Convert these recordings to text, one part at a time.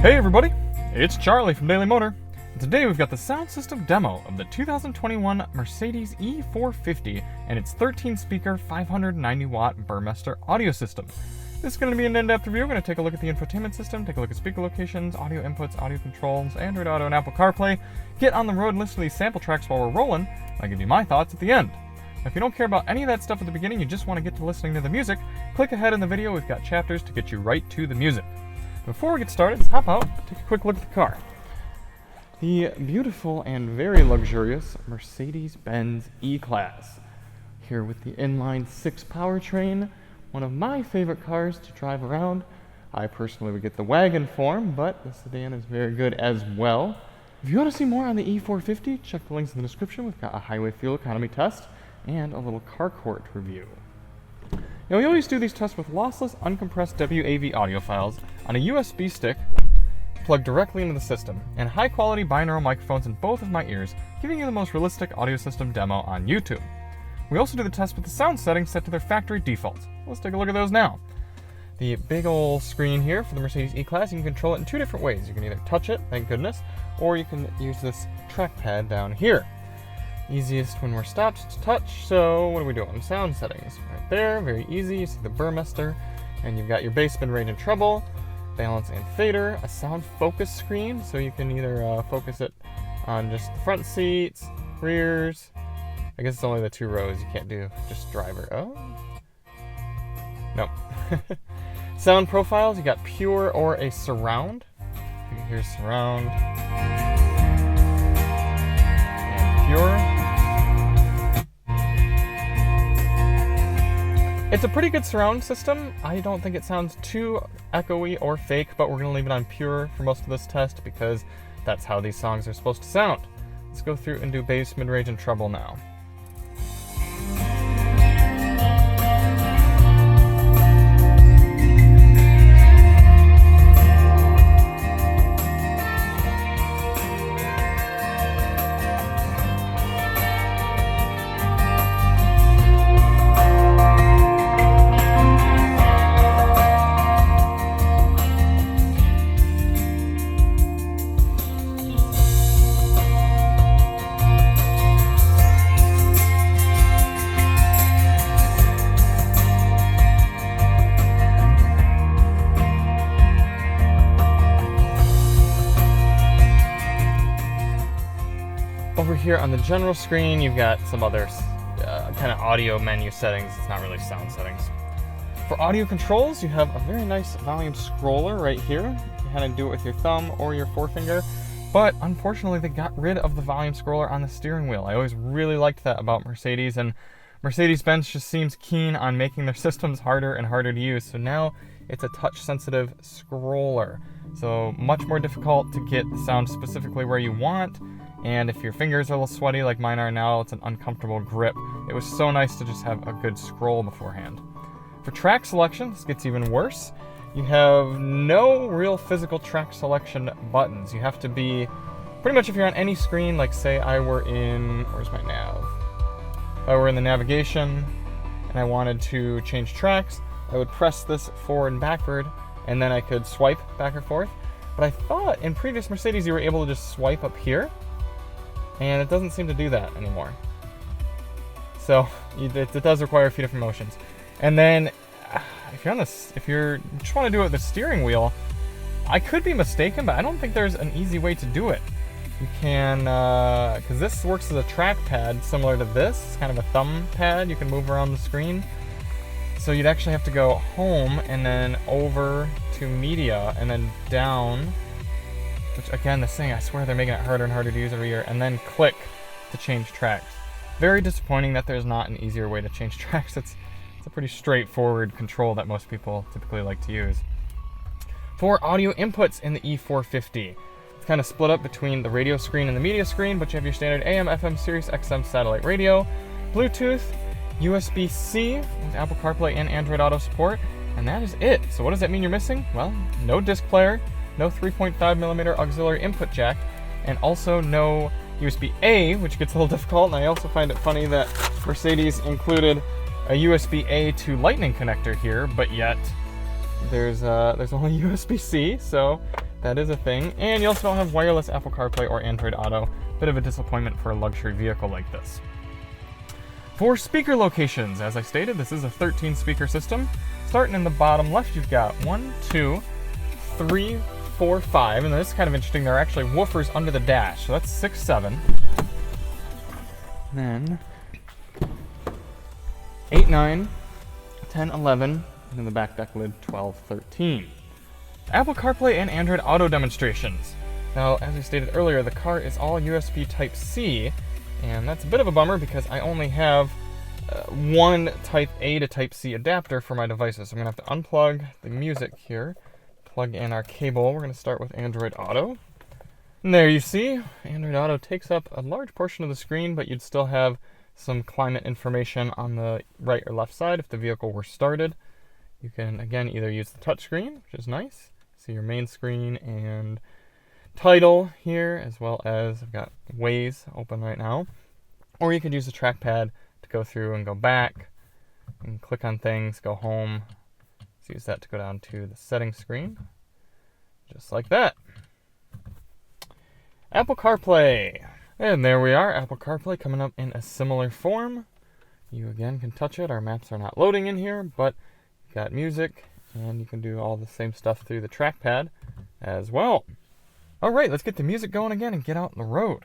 Hey everybody, it's Charlie from Daily Motor, and today we've got the sound system demo of the 2021 Mercedes E450 and its 13-speaker 590-watt Burmester audio system. This is going to be an in-depth review. We're going to take a look at the infotainment system, take a look at speaker locations, audio inputs, audio controls, Android Auto, and Apple CarPlay, get on the road and listen to these sample tracks while we're rolling, and I'll give you my thoughts at the end. Now, if you don't care about any of that stuff at the beginning, you just want to get to listening to the music, click ahead in the video. We've got chapters to get you right to the music. Before we get started, let's hop out, take a quick look at the car. The beautiful and very luxurious Mercedes-Benz E-Class. Here with the inline-6 powertrain, one of my favorite cars to drive around. I personally would get the wagon form, but the sedan is very good as well. If you want to see more on the E450, check the links in the description. We've got a highway fuel economy test and a little car court review. Now, we always do these tests with lossless, uncompressed WAV audio files on a USB stick plugged directly into the system, and high-quality binaural microphones in both of my ears, giving you the most realistic audio system demo on YouTube. We also do the test with the sound settings set to their factory defaults. Let's take a look at those now. The big old screen here for the Mercedes E-Class, you can control it in two different ways. You can either touch it, thank goodness, or you can use this trackpad down here. Easiest when we're stopped to touch, so what are we doing? Sound settings, right there, very easy. You see the Burmester, and you've got your bass, mid, range, and treble, balance and fader, a sound focus screen, so you can either focus it on just the front seats, rears. I guess it's only the two rows, you can't do just driver. Oh, no. Sound profiles, you got pure or a surround. You can hear surround and pure. It's a pretty good surround system. I don't think it sounds too echoey or fake, but we're gonna leave it on pure for most of this test because that's how these songs are supposed to sound. Let's go through and do bass, mid-range, and treble now. Over here on the general screen, you've got some other kind of audio menu settings. It's not really sound settings. For audio controls, you have a very nice volume scroller right here. You can kind of do it with your thumb or your forefinger, but unfortunately they got rid of the volume scroller on the steering wheel. I always really liked that about Mercedes, and Mercedes-Benz just seems keen on making their systems harder and harder to use, so now it's a touch-sensitive scroller. So much more difficult to get the sound specifically where you want. And if your fingers are a little sweaty like mine are now, it's an uncomfortable grip. It was so nice to just have a good scroll beforehand. For track selection, this gets even worse. You have no real physical track selection buttons. You have to be, pretty much if you're on any screen, like say I were in, where's my nav? If I were in the navigation and I wanted to change tracks, I would press this forward and backward, and then I could swipe back and forth. But I thought in previous Mercedes you were able to just swipe up here, and it doesn't seem to do that anymore. So it does require a few different motions. And then if you just want to do it with the steering wheel, I could be mistaken, but I don't think there's an easy way to do it. You can, because this works as a trackpad similar to this. It's kind of a thumb pad. You can move around the screen. So you'd actually have to go home and then over to media and then down. Which again, this thing, I swear they're making it harder and harder to use every year, and then click to change tracks. Very disappointing that there's not an easier way to change tracks. It's a pretty straightforward control that most people typically like to use. For audio inputs in the E450, it's kind of split up between the radio screen and the media screen, but you have your standard AM, FM, Sirius XM satellite radio, Bluetooth, USB-C with Apple CarPlay and Android Auto support, and that is it. So what does that mean you're missing? Well, no disc player, no 3.5mm auxiliary input jack, and also no USB-A, which gets a little difficult. And I also find it funny that Mercedes included a USB-A to Lightning connector here, but yet there's only USB-C, so that is a thing. And you also don't have wireless Apple CarPlay or Android Auto. Bit of a disappointment for a luxury vehicle like this. For speaker locations, as I stated, this is a 13 speaker system. Starting in the bottom left, you've got 1, 2, 3, 4, 5, and this is kind of interesting. There are actually woofers under the dash, so that's 6, 7. Then 8, 9, 10, 11, and in the back deck lid 12, 13. Apple CarPlay and Android Auto demonstrations. Now, as we stated earlier, the car is all USB Type-C, and that's a bit of a bummer because I only have one Type A to Type C adapter for my devices. So I'm going to have to unplug the music here, plug in our cable. We're going to start with Android Auto. And there you see, Android Auto takes up a large portion of the screen, but you'd still have some climate information on the right or left side if the vehicle were started. You can, again, either use the touchscreen, which is nice. See your main screen and title here, as well as I've got Waze open right now. Or you could use the trackpad to go through and go back and click on things, go home. Let's use that to go down to the settings screen, just like that. Apple CarPlay. And there we are, Apple CarPlay coming up in a similar form. You again can touch it. Our maps are not loading in here, but you've got music, and you can do all the same stuff through the trackpad as well. All right, let's get the music going again and get out on the road.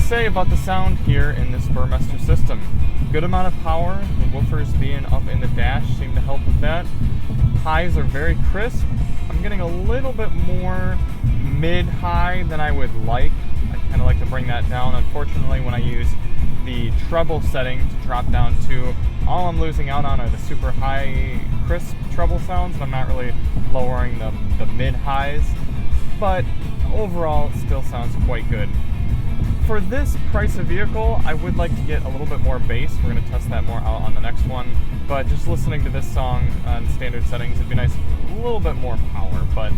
say about the sound here in this Burmester system. Good amount of power. The woofers being up in the dash seem to help with that. Highs are very crisp. I'm getting a little bit more mid-high than I would like. I kind of like to bring that down. Unfortunately, when I use the treble setting to drop down to, all I'm losing out on are the super high crisp treble sounds, and I'm not really lowering the mid-highs. But overall, it still sounds quite good. For this price of vehicle, I would like to get a little bit more bass. We're going to test that more out on the next one. But just listening to this song on standard settings, it'd be nice, a little bit more power. But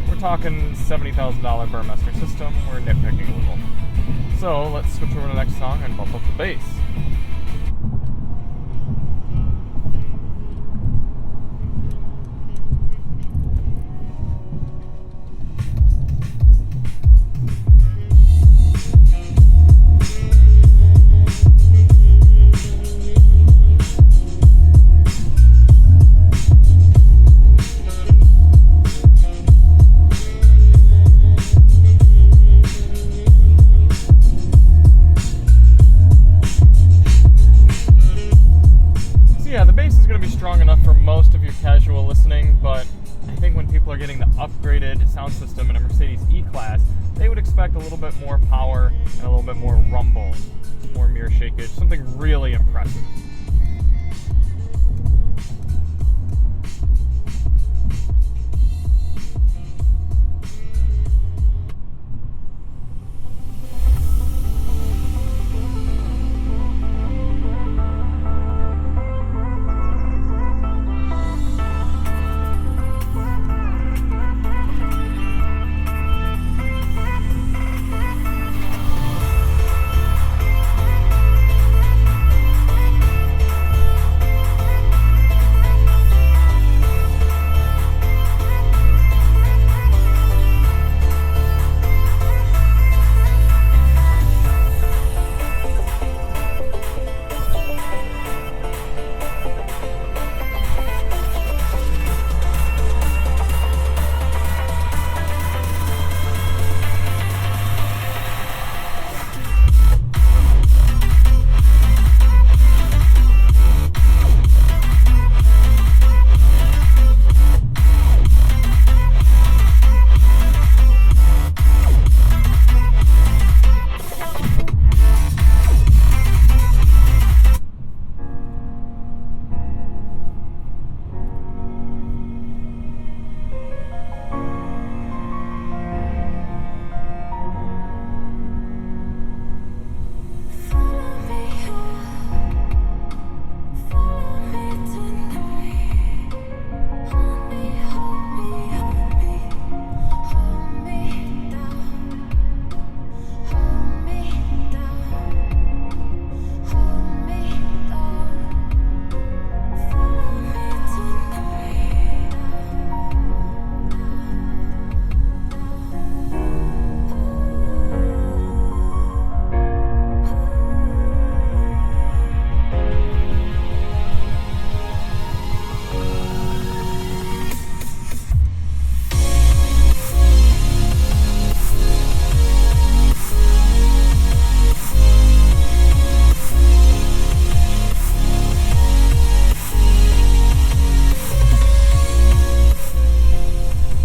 we're talking $70,000 Burmester system. We're nitpicking a little. So let's switch over to the next song and bump up the bass. Strong enough for most of your casual listening, but I think when people are getting the upgraded sound system in a Mercedes E-Class, they would expect a little bit more power and a little bit more rumble, more mirror shakeage, something really impressive.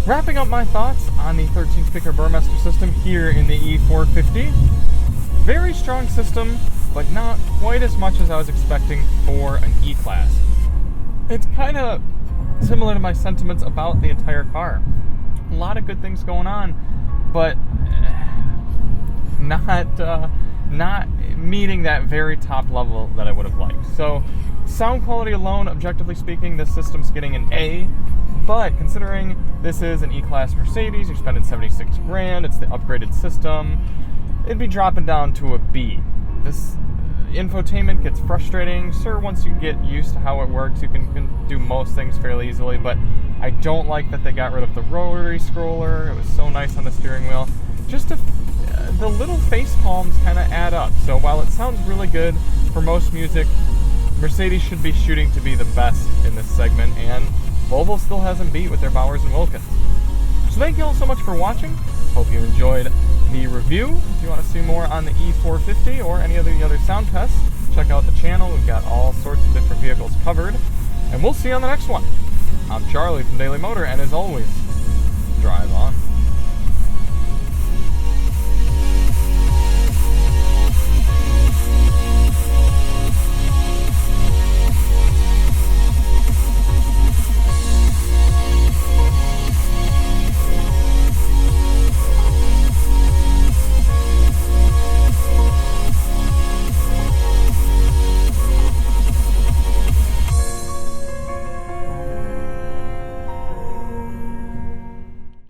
Wrapping up my thoughts on the 13-speaker Burmester system here in the E450. Very strong system, but not quite as much as I was expecting for an E-Class. It's kind of similar to my sentiments about the entire car. A lot of good things going on, but not meeting that very top level that I would have liked. So, sound quality alone, objectively speaking, this system's getting an A. But considering this is an E-Class Mercedes, you're spending $76,000, it's the upgraded system, it'd be dropping down to a B. This infotainment gets frustrating. Sure, once you get used to how it works, you can do most things fairly easily, but I don't like that they got rid of the rotary scroller. It was so nice on the steering wheel. Just the little face palms kind of add up. So while it sounds really good for most music, Mercedes should be shooting to be the best in this segment, and Volvo still hasn't beat with their Bowers and Wilkins. So thank you all so much for watching. Hope you enjoyed the review. If you want to see more on the E450 or any of the other sound tests, check out the channel. We've got all sorts of different vehicles covered. And we'll see you on the next one. I'm Charlie from Daily Motor, and as always, drive on.